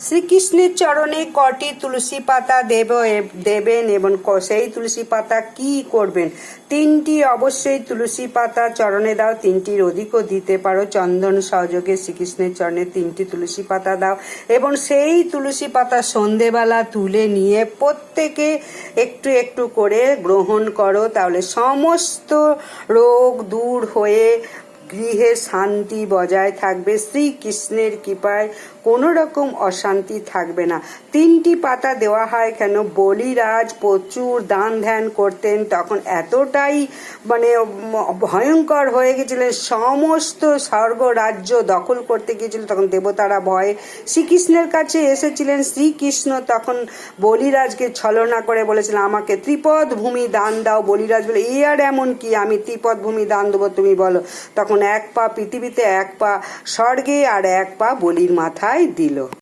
শ্রীকৃষ্ণের চরণে কটি তুলসী পাতা দেবেন এবং সেই তুলসী পাতা কি করবেন? 3টি অবশ্যই তুলসী পাতা চরণে দাও, 3টির অধিকও দিতে পারো। চন্দন সহযোগে শ্রীকৃষ্ণের চরণে 3টি তুলসী পাতা দাও এবং সেই তুলসী পাতা সন্ধেবেলা তুলে নিয়ে প্রত্যেকে একটু একটু করে গ্রহণ করো, তাহলে সমস্ত রোগ দূর হয়ে গৃহে শান্তি বজায় থাকবে। শ্রীকৃষ্ণের কৃপায় কোনো রকম অশান্তি থাকবে না। 3টি পাতা দেওয়া হয় কেন? বলিরাজ প্রচুর দান ধ্যান করতেন, তখন এতটাই ভয়ঙ্কর হয়ে গেছিলেন, সমস্ত স্বর্গ রাজ্য দখল করতে গিয়েছিল। তখন দেবতারা ভয়ে শ্রীকৃষ্ণের কাছে এসেছিলেন। শ্রীকৃষ্ণ তখন বলিরাজকে ছলনা করে বলেছিলেন, আমাকে ত্রিপদ ভূমি দান দাও। বলিরাজ বলে, এ আর এমন কি, আমি ত্রিপদ ভূমি দান দেবো, তুমি বলো। তখন 1 পা পৃথিবীতে, 1 পা স্বর্গে আর 1 পা বলির মাথায় দিল।